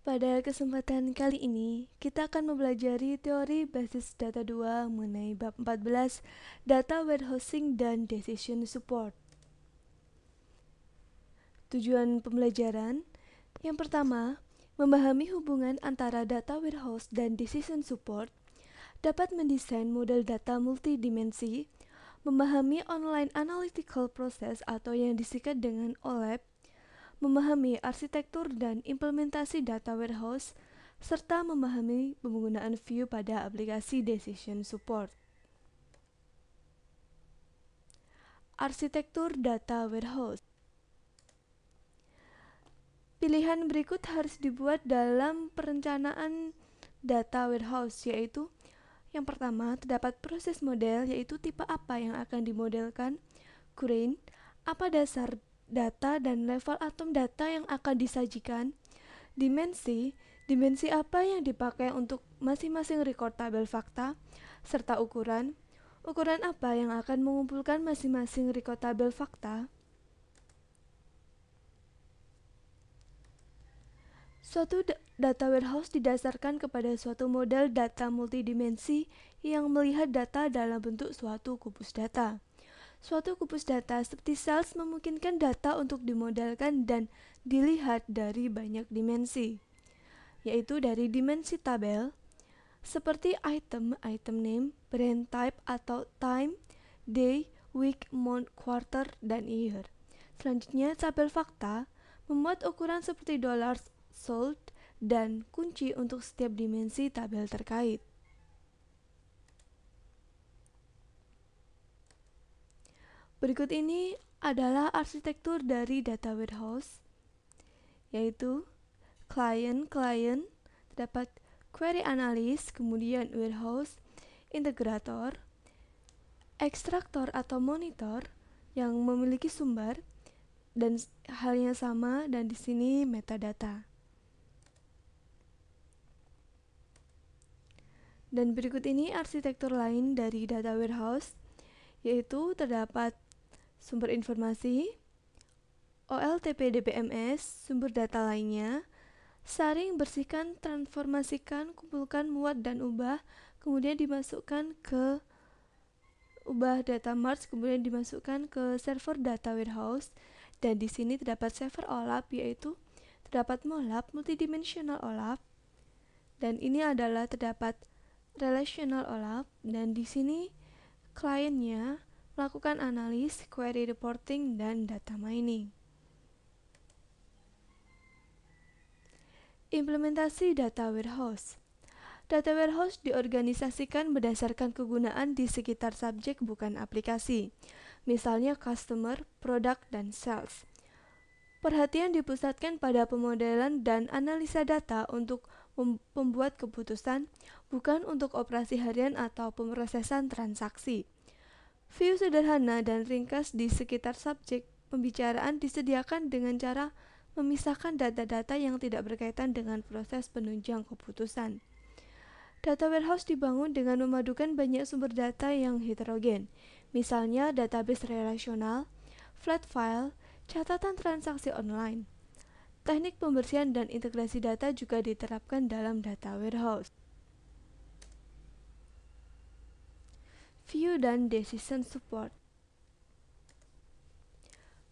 Pada kesempatan kali ini, kita akan mempelajari teori basis data 2 mengenai bab 14, data warehousing dan decision support. Tujuan pembelajaran yang pertama, memahami hubungan antara data warehouse dan decision support, dapat mendesain model data multidimensi, memahami online analytical process atau yang disingkat dengan OLAP, memahami arsitektur dan implementasi data warehouse, serta memahami penggunaan view pada aplikasi decision support. Arsitektur data warehouse. Pilihan berikut harus dibuat dalam perencanaan data warehouse, yaitu yang pertama, terdapat proses model, yaitu tipe apa yang akan dimodelkan, current, apa dasar data dan level atom data yang akan disajikan, dimensi, dimensi apa yang dipakai untuk masing-masing record tabel fakta, serta ukuran, ukuran apa yang akan mengumpulkan masing-masing record tabel fakta. Suatu data warehouse didasarkan kepada suatu model data multidimensi yang melihat data dalam bentuk suatu kubus data. Suatu kubus data seperti sales memungkinkan data untuk dimodelkan dan dilihat dari banyak dimensi, yaitu dari dimensi tabel, seperti item, item name, brand type atau time, day, week, month, quarter, dan year. Selanjutnya, tabel fakta memuat ukuran seperti dollars sold dan kunci untuk setiap dimensi tabel terkait. Berikut ini adalah arsitektur dari data warehouse, yaitu client, terdapat query analyst, kemudian warehouse, integrator, ekstraktor atau monitor yang memiliki sumber, dan halnya sama, dan di sini metadata. Dan berikut ini arsitektur lain dari data warehouse, yaitu terdapat sumber informasi, OLTP DBMS, sumber data lainnya, saring, bersihkan, transformasikan, kumpulkan, muat, dan ubah, kemudian dimasukkan ke ubah data merge, kemudian dimasukkan ke server data warehouse, dan di sini terdapat server OLAP, yaitu terdapat MOLAP, multidimensional OLAP, dan ini adalah terdapat relational OLAP, dan di sini kliennya melakukan analis, query reporting, dan data mining. Implementasi data warehouse. Data warehouse diorganisasikan berdasarkan kegunaan di sekitar subjek bukan aplikasi, misalnya customer, produk, dan sales. Perhatian dipusatkan pada pemodelan dan analisa data untuk membuat keputusan, bukan untuk operasi harian atau pemrosesan transaksi. View sederhana dan ringkas di sekitar subjek pembicaraan disediakan dengan cara memisahkan data-data yang tidak berkaitan dengan proses penunjang keputusan. Data warehouse dibangun dengan memadukan banyak sumber data yang heterogen, misalnya database relasional, flat file, catatan transaksi online. Teknik pembersihan dan integrasi data juga diterapkan dalam data warehouse. View dan decision support.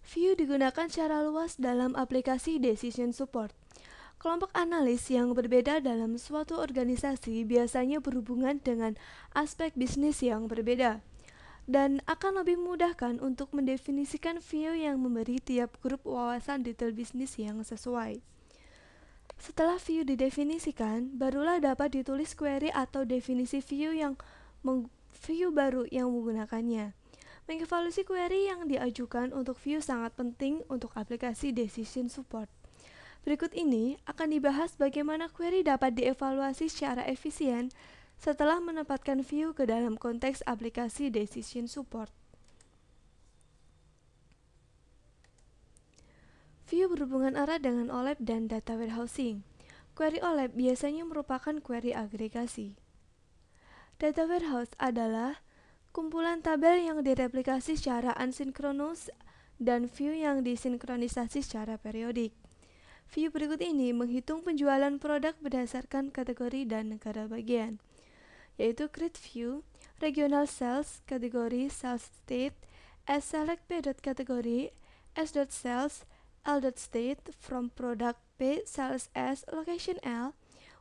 View digunakan secara luas dalam aplikasi decision support. Kelompok analis yang berbeda dalam suatu organisasi biasanya berhubungan dengan aspek bisnis yang berbeda, dan akan lebih memudahkan untuk mendefinisikan view yang memberi tiap grup wawasan detail bisnis yang sesuai. Setelah view didefinisikan, barulah dapat ditulis query atau definisi view baru yang menggunakannya. Mengevaluasi query yang diajukan untuk view sangat penting untuk aplikasi decision support. Berikut ini akan dibahas bagaimana query dapat dievaluasi secara efisien setelah menempatkan view ke dalam konteks aplikasi decision support. View berhubungan erat dengan OLAP dan data warehousing. Query OLAP biasanya merupakan query agregasi. Data warehouse adalah kumpulan tabel yang direplikasi secara asinkronus dan view yang disinkronisasi secara periodik. View berikut ini menghitung penjualan produk berdasarkan kategori dan negara bagian, yaitu Grid View, Regional Sales, kategori Sales State, S-Select P. kategori, S.Sales, L.State, From Product P, Sales S, Location L,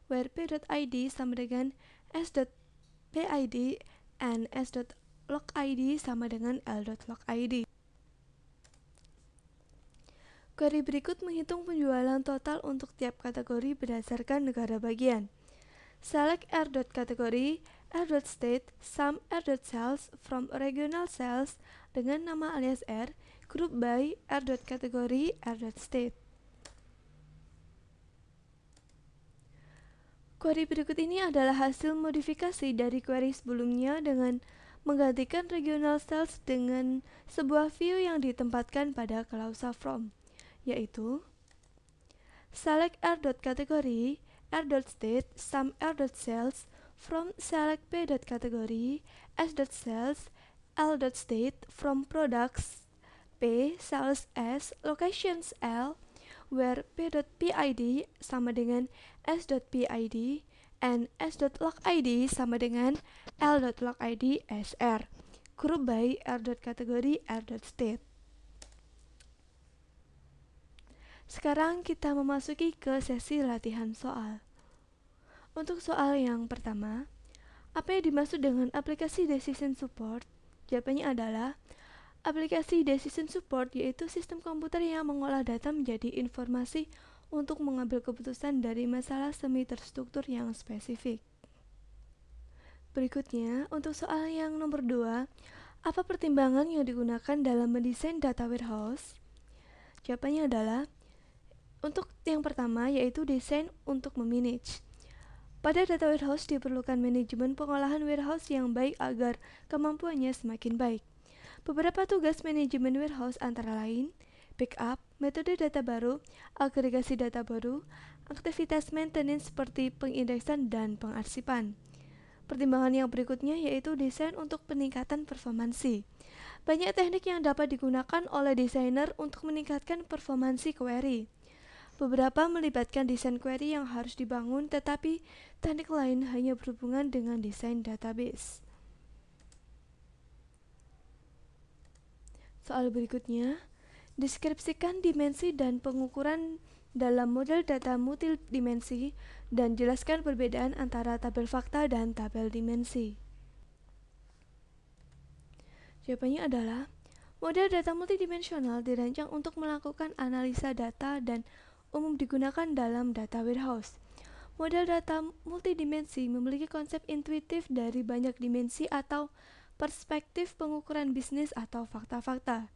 where P.ID sama dengan S.PID, and S.LogID sama dengan L.LogID. Query berikut menghitung penjualan total untuk tiap kategori berdasarkan negara bagian. Select R. kategori, R.state, sum R.sales from regional sales dengan nama alias R, group by R. kategori, R.state. Query berikut ini adalah hasil modifikasi dari query sebelumnya dengan menggantikan regional sales dengan sebuah view yang ditempatkan pada klausa from, yaitu select R. kategori, R.state, sum R.sales from select P. kategori, S.sales, L.state, from products P, sales S, locations L, where P.PID sama dengan S.PID, and S.LogID sama dengan L.LogID SR, group by R. kategori, R.state. Sekarang kita memasuki ke sesi latihan soal. Untuk soal yang pertama, apa yang dimaksud dengan aplikasi Decision Support? Jawabannya adalah aplikasi Decision Support yaitu sistem komputer yang mengolah data menjadi informasi untuk mengambil keputusan dari masalah semi terstruktur yang spesifik. Berikutnya, untuk soal yang nomor 2, apa pertimbangan yang digunakan dalam mendesain data warehouse? Jawabannya adalah untuk yang pertama, yaitu desain untuk memanage. Pada data warehouse diperlukan manajemen pengolahan warehouse yang baik agar kemampuannya semakin baik. Beberapa tugas manajemen warehouse antara lain backup, metode data baru, agregasi data baru, aktivitas maintenance seperti pengindeksan dan pengarsipan. Pertimbangan yang berikutnya yaitu desain untuk peningkatan performansi. Banyak teknik yang dapat digunakan oleh desainer untuk meningkatkan performansi query. Beberapa melibatkan desain query yang harus dibangun, tetapi teknik lain hanya berhubungan dengan desain database. Soal berikutnya, deskripsikan dimensi dan pengukuran dalam model data multidimensi dan jelaskan perbedaan antara tabel fakta dan tabel dimensi. Jawabannya adalah, model data multidimensional dirancang untuk melakukan analisa data dan umum digunakan dalam data warehouse. Model data multidimensi memiliki konsep intuitif dari banyak dimensi atau perspektif pengukuran bisnis atau fakta-fakta.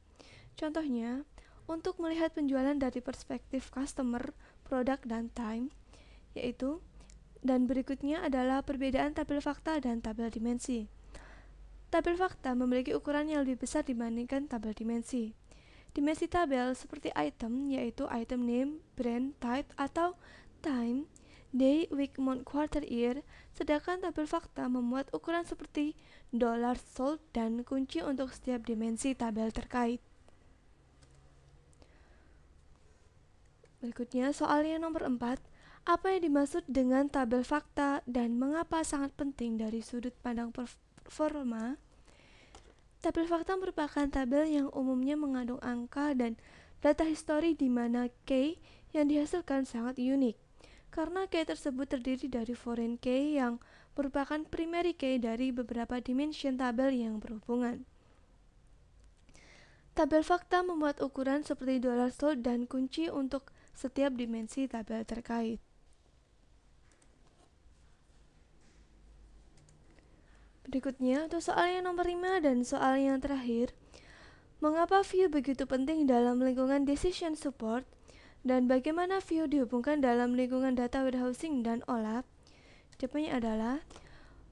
Contohnya, untuk melihat penjualan dari perspektif customer, produk, dan time, yaitu, dan berikutnya adalah perbedaan tabel fakta dan tabel dimensi. Tabel fakta memiliki ukuran yang lebih besar dibandingkan tabel dimensi. Dimensi tabel seperti item, yaitu item name, brand, type, atau time, day, week, month, quarter, year, sedangkan tabel fakta memuat ukuran seperti dollar sold dan kunci untuk setiap dimensi tabel terkait. Berikutnya soal yang nomor 4, apa yang dimaksud dengan tabel fakta dan mengapa sangat penting dari sudut pandang performa? Tabel fakta merupakan tabel yang umumnya mengandung angka dan data histori di mana key yang dihasilkan sangat unik. Karena key tersebut terdiri dari foreign key yang merupakan primary key dari beberapa dimension tabel yang berhubungan. Tabel fakta memuat ukuran seperti dollar sold dan kunci untuk setiap dimensi tabel terkait. Berikutnya, untuk soal yang nomor 5 dan soal yang terakhir, mengapa view begitu penting dalam lingkungan decision support dan bagaimana view dihubungkan dalam lingkungan data warehousing dan OLAP? Jawabannya adalah,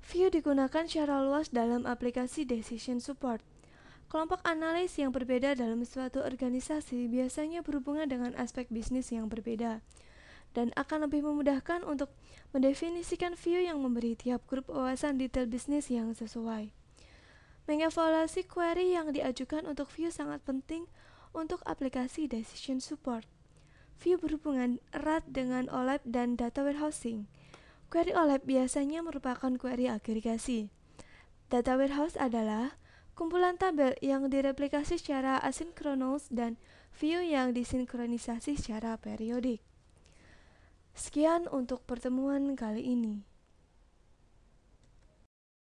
view digunakan secara luas dalam aplikasi decision support. Kelompok analis yang berbeda dalam suatu organisasi biasanya berhubungan dengan aspek bisnis yang berbeda, dan akan lebih memudahkan untuk mendefinisikan view yang memberi tiap grup wawasan detail bisnis yang sesuai. Mengevaluasi query yang diajukan untuk view sangat penting untuk aplikasi decision support. View berhubungan erat dengan OLAP dan data warehousing. Query OLAP biasanya merupakan query agregasi. Data warehouse adalah kumpulan tabel yang direplikasi secara asinkronus dan view yang disinkronisasi secara periodik. Sekian untuk pertemuan kali ini.